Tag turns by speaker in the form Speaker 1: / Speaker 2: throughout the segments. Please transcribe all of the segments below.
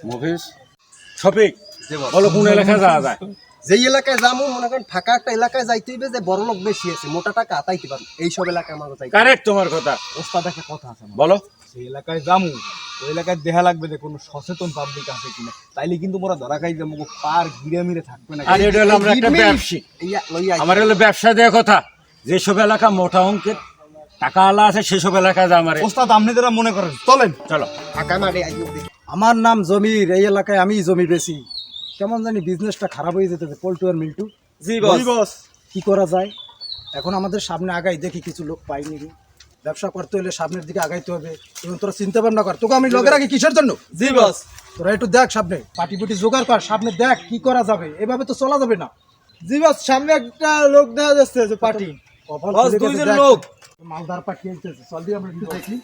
Speaker 1: মফিজ শফিক বলো কোন এলাকায় যাওয়া যায়?
Speaker 2: যেই এলাকায় যাবো মনে করেন ফাঁকা একটা এলাকায় যাইতে হইবে যে বড় লোক বেশি আছে, মোটা টাকা আতাইতে পারবে, এইসব এলাকায় আমাকে যাইতে।
Speaker 1: কারেক্ট তোমার কথা।
Speaker 2: ওস্তাদ একটা কথা আছে আমার।
Speaker 1: বলো।
Speaker 3: সেই এলাকায় যামু, ওই এলাকায় দেখা লাগবে যে কোনো সচেতন পাবলিক আছে কিনা, তাইলে কিন্তু মোরা ধরা খাই যাবো, পার ঘিরে মিরে থাকবে না।
Speaker 1: আর এটা হলো আমরা একটা ব্যবসায়ী, আমার হলো ব্যবসা দেওয়া কথা। যেসব এলাকা মোটা অঙ্কের টাকা আলা আছে সেসব এলাকায় যা আমার।
Speaker 3: ওস্তাদ আপনি যারা মনে করেন চলেন।
Speaker 1: চলো।
Speaker 2: ফাঁকা মাঠে আইও দেখি।
Speaker 4: আমার নাম জমির, এই এলাকায় আমি জমি বেশি। কেমন জানি বিজনেসটা খারাপ হয়ে যেতেছে, পল্টু আর মিল্টু।
Speaker 3: জি বস।
Speaker 4: কি করা যায় এখন? আমাদের সামনে আগাই দেখি কিছু লোক পাইনি। ব্যবসা করতে হলে সামনের দিকে আগাইতে হবে। এবং তোরা চিন্তা ভাবনা কর, তোকে আমি লোকের আগে কিসের জন্য?
Speaker 3: জি বস।
Speaker 4: তোরা একটু দেখ সামনে, পাটি পুটি জোগাড় কর, সামনে দেখ কি করা যাবে। এভাবে তো চলা যাবে না।
Speaker 3: জি বস, সামনে একটা লোক দেখা যাচ্ছে যে পার্টি।
Speaker 4: কপাল
Speaker 3: বস,
Speaker 4: খুলে গেছে,
Speaker 3: দুইজন
Speaker 4: দেখ।
Speaker 3: লোক।
Speaker 4: মালদার পাটি এসেছে, চল দিয়ে আমরা একটু দেখি।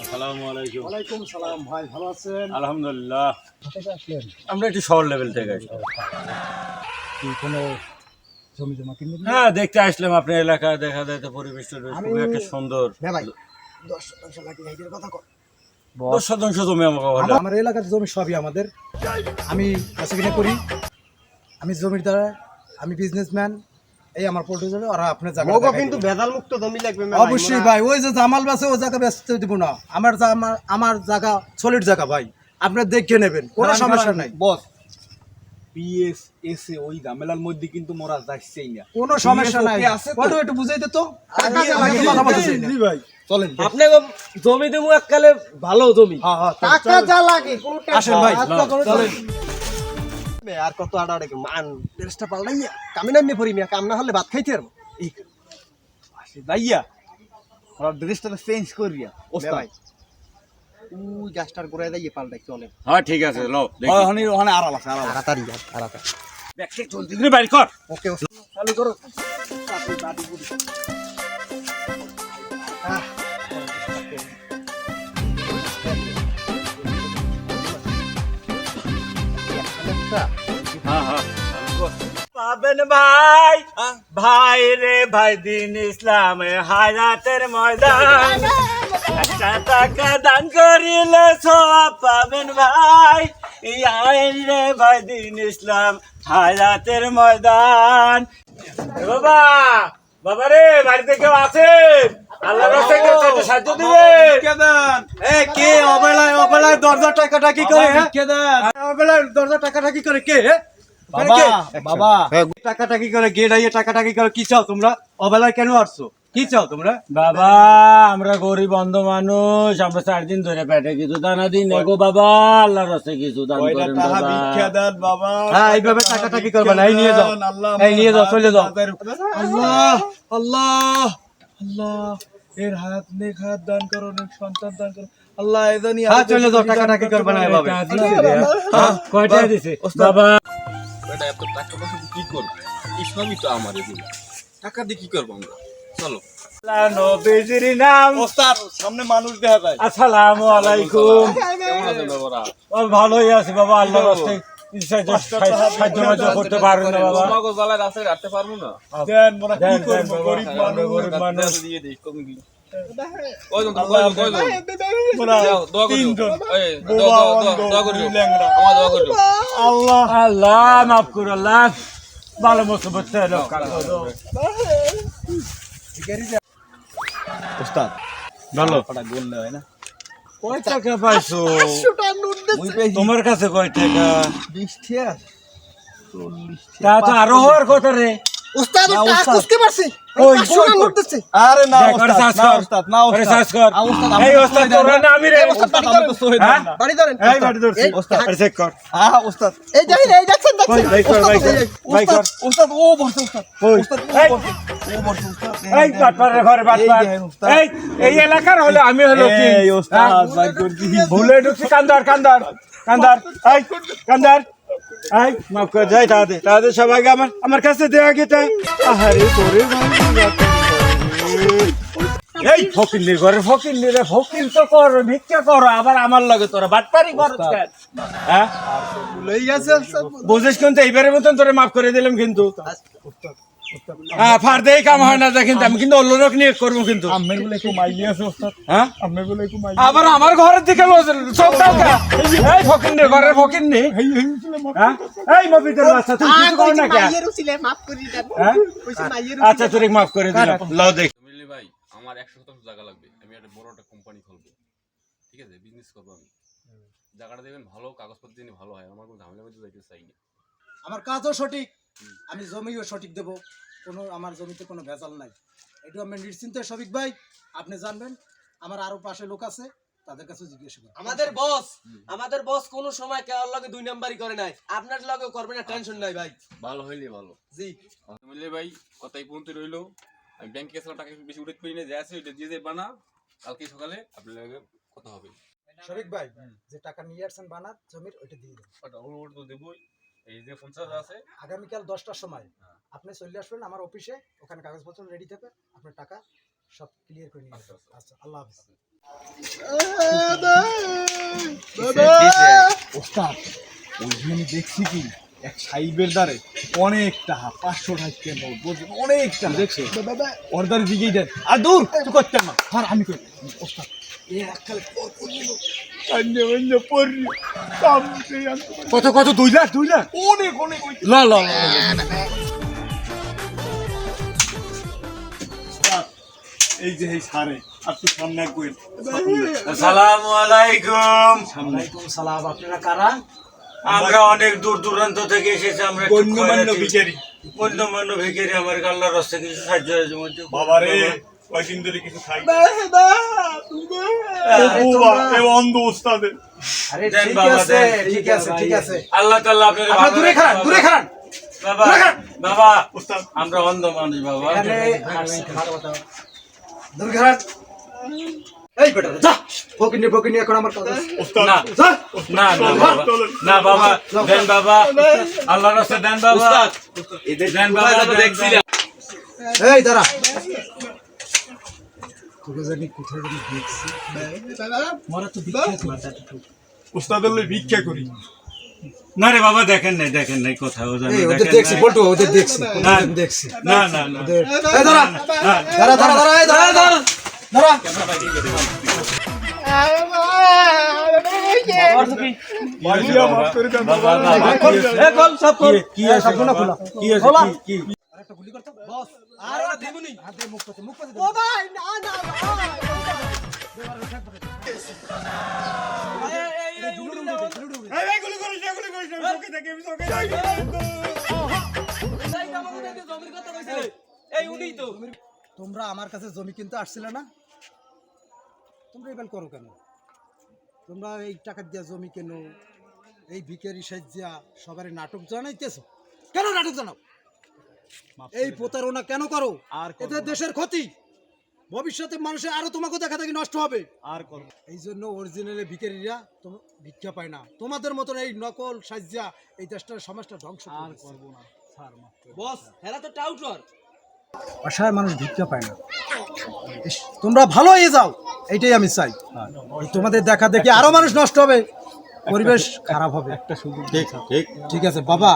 Speaker 1: আসসালামু আলাইকুম।
Speaker 4: ওয়ালাইকুম সালাম ভাই, ভালো আছেন?
Speaker 1: আলহামদুলিল্লাহ।
Speaker 4: কোথা আসলেন?
Speaker 1: আমরা একটু শহর লেভেল থেকে আসি।
Speaker 4: কি কোনো জমি জমা কিনবেন?
Speaker 1: হ্যাঁ, দেখতে আসলাম আপনার এলাকা, দেখা যায় তো পরিবেশটা খুবই একটা সুন্দর।
Speaker 2: হ্যাঁ ভাই 10% লাগে এইটার কথা কর।
Speaker 1: 10% জমি আমাকে হলো।
Speaker 4: আমার এলাকার জমি সবই আমাদের। আমি কাছে কিনে করি, আমি জমির দ্বারা, আমি বিজনেসম্যান। এই আমার পোল্ট্রি জমি, আর আপনার জায়গা
Speaker 2: মোগো কিন্তু ভেজাল মুক্ত জমি লাগবে মেলা।
Speaker 4: অবশ্যই ভাই। ওই যে জামাল বাসে ওই জায়গা বেচতে দিব না। আমার জায়গা সলিড জায়গা ভাই, আপনার দেখে নেবেন, কোনো সমস্যা নাই।
Speaker 3: বস, পিএস এসে ওই ঝামেলার মধ্যে কিন্তু মোরা যাচ্ছেই না।
Speaker 4: কোনো সমস্যা নাই।
Speaker 3: আছে তো?
Speaker 4: ওটা একটু বুঝাই দে তো।
Speaker 3: জি ভাই চলেন।
Speaker 5: আপনি জমি দেবো এককালে ভালো জমি।
Speaker 2: টাকা যা লাগে কোনো
Speaker 4: আসেন ভাই,
Speaker 2: চলেন। আর কত আড়াড়ে মান দেশটা পাল্টাইয়া কামে নামে পড়ি মিয়া, কাম না হলে ভাত খাইতে পারবো।
Speaker 3: এই আসে যাইয়া ওরা ড্রেসটা চেঞ্জ করিয়া ওস্তাদ
Speaker 2: ভাই ওই গাছটার গোড়ায় যাইয়ে পাল্টাই চলে।
Speaker 1: হ্যাঁ ঠিক আছে, লো দেখি।
Speaker 3: ওখানে ওখানে আড়াল আছে, আড়াল আছে।
Speaker 2: তাড়াতাড়ি যা, তাড়াতাড়ি।
Speaker 1: ব্যাগটা জলদি করে বাইর কর।
Speaker 2: ওকে
Speaker 4: চালু করো।
Speaker 1: হ্যাঁ হ্যাঁ পাবেন ভাই, ভাই রে ভাই দিন ইসলামে হায়াতের ময়দান, একটা টাকা দান করিলে সওয়াব পাবেন ভাই। আইন রে ভাই দিন ইসলাম হায়াতের ময়দান। এ বাবা, বাবা রে বাড়িতে কেউ আছেন? আল্লাহর রাস্তায় কেউ একটু সাহায্য দিবেন?
Speaker 3: এই কে অবেলায় অবেলায় দরজা টাকাটাকি করে? অবেলায় দরজা টাকাটাকি করে কে? বাবা বাবা টাকাটাকি করে কে? ডাইয়ে টাকাটাকি করে কি চাও তোমরা? অবেলায় কেন আসছো? কি চাও তোমরা?
Speaker 1: বাবা আমরা গরিব অন্ধ মানুষ, আমরা 4 দিন ধরে পেটে কিছু দানা দিই না গো বাবা, আল্লাহর রাস্তায় কিছু দান করেন বাবা।
Speaker 3: হ্যাঁ এইভাবে টাকাটাকি করবে না। এই নিয়ে যাও, এই নিয়ে যাও, চলে যাও। আল্লাহ আল্লাহ আল্লাহ, এর হাত নেক হাত দান করো, নেক সন্তান দান করো আল্লাহ। এজন্য হ্যাঁ চলে যাও, টাকাটাকি করবে না এভাবে।
Speaker 1: হ্যাঁ, কয়টা দিছে বাবা?
Speaker 6: এটা এত টাকা পয়সা কি করবো? ইসলামই তো আমার এগুলো টাকা দিয়ে কি করবো আমরা? চলো।
Speaker 1: নবীজির নাম।
Speaker 3: ওস্তাদ সামনে মানুষ দেখা যায়।
Speaker 1: আসসালামু আলাইকুম।
Speaker 6: কেমন আছেন বাবারা?
Speaker 1: ভালোই আছে বাবা, আল্লাহর রাস্তায় সাহায্য করতে পারবেন না বাবা।
Speaker 6: তোমাকে জ্বালায় রাস্তায় রাখতে পারবো না।
Speaker 3: দেন মোরা কি
Speaker 1: দেন,
Speaker 3: করব?
Speaker 1: বাবা,
Speaker 3: গরিব
Speaker 1: আমরা গরিব মানুষ।
Speaker 6: দিয়ে দিই কমে কি কয়জন কয়জন
Speaker 3: মোরা
Speaker 6: যাও, দোয়া করিও।
Speaker 3: তিনজন।
Speaker 6: এই দোয়া করিও, আমার দোয়া করিও।
Speaker 3: আল্লাহ
Speaker 1: আল্লাহ মাফ করো, আল্লাহ ভালো মুসিবত থেকে রক্ষা করো।
Speaker 3: ওস্তাদ
Speaker 1: ভালো।
Speaker 3: ওটা গোল না হয় না?
Speaker 1: কয় টাকা পাইছো?
Speaker 2: 500 টাকা নোট দে।
Speaker 3: মুই পেয়েছি
Speaker 1: তোমার কাছে কয় টাকা?
Speaker 2: 20 টাকা 40
Speaker 1: তা তো আরো হওয়ার কথা রে।
Speaker 2: ওস্তাদ
Speaker 3: না,
Speaker 2: টাকা
Speaker 3: ওস্তাদ।
Speaker 2: কুসকে পারছে।
Speaker 1: ওই,
Speaker 2: 500 টাকা নোট দিচ্ছে।
Speaker 3: আরে না
Speaker 1: দেখ, আরে
Speaker 3: ওস্তাদ,
Speaker 1: সার্চ
Speaker 3: না
Speaker 1: কর।
Speaker 3: ওস্তাদ, না
Speaker 1: আরে
Speaker 3: ওস্তাদ।
Speaker 1: সার্চ কর।
Speaker 3: ওস্তাদ,
Speaker 1: এই
Speaker 3: আমি
Speaker 1: ওস্তাদ
Speaker 3: তো
Speaker 1: তোরা না আমি রে।
Speaker 3: ওস্তাদ আমি তো সহিদ
Speaker 1: হ্যাঁ?
Speaker 3: না।
Speaker 2: বাড়ি ধরেন।
Speaker 1: এই বাড়ি ধরছি।
Speaker 2: এই,
Speaker 1: আরে চেক কর।
Speaker 3: ওস্তাদ
Speaker 2: এই দেখেন, এই দেখছেন
Speaker 1: কই, ভাই কর, ভাই কর, ভাই কর।
Speaker 3: ওস্তাদ ও বসে ওস্তাদ।
Speaker 1: কই?
Speaker 3: ওস্তাদ
Speaker 1: এই,
Speaker 3: ও বসে। ও বসে ওস্তাদ।
Speaker 1: এই বাটপারের ঘরে বাটপার।
Speaker 3: এই দেখেন ওস্তাদ।
Speaker 1: এই এলাকার হলে আমি হলো কি?
Speaker 3: এই ওস্তাদ ভাই করছি।
Speaker 1: ভুলে ঢুকছি। কান্দার কান্দার কান্দার, এই কান্দার, এই মাফ করে যাই। তাদের সবাইকে আমার কাছে দেওয়া গেটা। আহারে তোরে এই ফকিন্নির ঘরে ফকিন্নি রে, ফকিন তো কর, ভিক্ষা করো, আবার আমার লগে তোরা বাটপারি করো কেন? হ্যাঁ
Speaker 2: ভুলেই গেছে ওস্তাদ।
Speaker 1: বুঝিস কিন্তু এইবারের মতন তোরে মাফ করে দিলাম কিন্তু। ফার দেই কাম হয় না দেখেন আমি কিন্তু অন্য লোক নিয়ে করবো কিন্তু
Speaker 3: আমের বলে একটু মাইলি আছে ওস্তাদ
Speaker 1: হ্যাঁ
Speaker 3: আমের বলে একটু মাইলি
Speaker 1: আবার আমার ঘরের দিকে সব টাকা এই ফকির নে ঘরের ফকির নে হ্যাঁ এই মফিদের বাচ্চা তুই কিছু কর না কে হ্যাঁ? আচ্ছা তোরে মাফ করে দিলাম লও দেখ
Speaker 6: মিলি ভাই আমার 100% জায়গা লাগবে আমি একটা বড় একটা কোম্পানি খুলবো ঠিক আছে বিজনেস করবো আমি জায়গাটা দেবেন ভালো কাগজপত্র দিয়ে ভালো হয় আমার কোনো ঝামেলা করতে যাইতে চাই না
Speaker 4: আমার কাজও সঠিক, আমি জমিও সঠিক দেব, কোনো আমার জমিতে কোনো ভেজাল নাই। এটা আমি নিশ্চিন্তে শফিক ভাই আপনি জানবেন, আমার আরো পাশে লোক আছে তাদের কাছে জিজ্ঞেস করুন।
Speaker 5: আমাদের বস কোনো সময় কেউর লগে দুই নাম্বারই করে নাই, আপনার লগেও করবে না, টেনশন নাই ভাই।
Speaker 6: ভালো হইলে ভালো
Speaker 5: জি
Speaker 6: মিলি ভাই কথাই পর্যন্ত রইলো আমি ব্যাংকে গেছিলাম টাকা বেশি উঠে পারি না যে আছে ওইটা দিয়ে বানা কালকে সকালে আপনার লগে কথা হবে
Speaker 4: শফিক ভাই যে টাকা নিয়ে আসছেন বানার জমির ওইটা দিয়ে দেন।
Speaker 6: ওটা ওর তো দেবই এই যে 50 আছে
Speaker 4: আগামীকাল 10টার সময় আপনি চলে আসবেন আমার অফিসে, ওখানে কাগজপত্র রেডি থাকবে, আপনার টাকা সব ক্লিয়ার করে নিয়ে আসবেন। আচ্ছা আল্লাহ হাফেজ।
Speaker 3: ওস্তাদ ওই দিন দেখছি কি এক সাইবের দ্বারে অনেক টাকা 500 টাকা নোট বুঝছেন অনেক টাকা দেখছো ওর দ্বারে দিকেই দেন আর দূর তুই করতেন না আর আমি করি ওস্তাদ এই এককালে কান্নে কান্নে পড়ি
Speaker 1: কত কত 2 লাখ
Speaker 3: অনেক অনেক
Speaker 1: ল ল
Speaker 3: ওস্তাদ এই যে এই সারে আর তুই সামনে কই
Speaker 1: আসসালামু আলাইকুম
Speaker 4: ওয়ালাইকুম সালাম। আপনারা কারা?
Speaker 1: আমরা অনেক দূর দূরান্ত থেকে এসেছি আমরা
Speaker 3: গণ্যমান্য ভিখারি
Speaker 1: গণ্যমান্য ভিখারি আমার আল্লাহর রাস্তা কিছু সাহায্য
Speaker 3: বাবারে কয়দিন ধরে কিছু খাই এ অন্ধ ওস্তাদের
Speaker 4: আরে
Speaker 1: দেন
Speaker 4: ঠিক
Speaker 1: বাবা,
Speaker 4: আছে
Speaker 1: দেন।
Speaker 4: ঠিক আছে ঠিক আছে।
Speaker 1: আল্লাহ তাআলা আপনাদের
Speaker 4: আপনারা দূরে খান দূরে খান।
Speaker 1: বাবা বাবা
Speaker 3: ওস্তাদ
Speaker 1: আমরা অন্ধ মানুষ বাবা
Speaker 4: এখানে দূরে খান। এই বেটা যা ফকিনি এখন আমার কথা
Speaker 3: ওস্তাদ
Speaker 1: না না না বাবা না বাবা দেন বাবা আল্লাহর রাস্তা দেন বাবা দেন বাবা দেখছিলাম
Speaker 4: এই দাঁড়া, তোকে জানি কোথায় জানি দেখছি মরা তো ভিক্ষা করি।
Speaker 3: ওস্তাদের লই ভিক্ষা করি
Speaker 1: না রে বাবা দেখেন নাই কোথাও জানি
Speaker 4: এই ওদের
Speaker 1: দেখেন
Speaker 4: দেখছি
Speaker 1: নাই।
Speaker 4: বলটু ওদের দেখছি
Speaker 1: না।
Speaker 4: ওদের দেখছি
Speaker 1: না না না
Speaker 4: ওদের এই দাঁড়া দাঁড়া দাঁড়া দাঁড়া এই দাঁড়া দাঁড়া দাঁড়া
Speaker 3: বাজিয়া মাফ করে দেন বাবা
Speaker 4: এই কল সব কল
Speaker 1: কি আছে
Speaker 4: খোলা খোলা
Speaker 1: কি আছে কি
Speaker 4: আরেকটা গুলি করতে বস আর ওটা দেবনি আর দে মুখ করতে ও ভাই না না তোমরা আমার কাছে জমি কিনতে আসছিলে না, তোমরা এবার করো কেন? তোমরা এই টাকা দিয়ে জমি কেন, এই ভিখারি সাজ্জা সবারই নাটক জানাইতেছো কেন? নাটক জানাও, এই প্রতারণা কেন করো? আর এতে দেশের ক্ষতি, ভবিষ্যতে মানুষের আরো তোমাকে দেখা দেখি নষ্ট হবে।
Speaker 3: আর করব
Speaker 4: এই জন্য অরিজিনালি ভিখারিরা ভিক্ষা পায় না, তোমাদের মতন এই নকল সাজ্জা এই দেশটার সমাজটা ধ্বংস আর করব না স্যার।
Speaker 5: বস হেরা তো টাউটর,
Speaker 4: অসহায় মানুষ ভিক্ষা পায় না। ইস, তোমরা ভালো হয়ে যাও এইটাই আমি চাই। এই তোমাদের দেখা দেখি আরো মানুষ নষ্ট হবে, পরিবেশ খারাপ হবে। ঠিক আছে বাবা,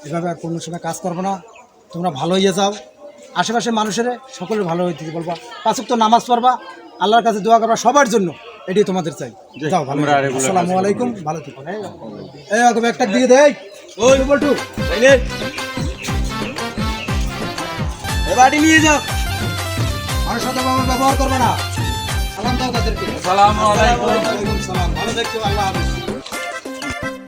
Speaker 4: এভাবে আর কোনো সময় কাজ করবো না, তোমরা ভালো হয়ে যাও, আশেপাশে মানুষের সকলের ভালো হইতে বলবা, 5 ওয়াক্ত নামাজ পড়বা, আল্লাহর কাছে দোয়া করবা সবার জন্য, এটাই তোমাদের চাই। যাও ভালো, আসসালামু আলাইকুম, ভালো থেকো। এই আগে একটা দিয়ে দে, ওই বলটু বাড়ি নিয়ে যাও, আমার সাথে ব্যবহার করবে না। সালাম দাও তাদেরকে।
Speaker 1: আসসালামু আলাইকুম
Speaker 4: সালাম, ভালো দেখতে, আল্লাহ হাফেজ।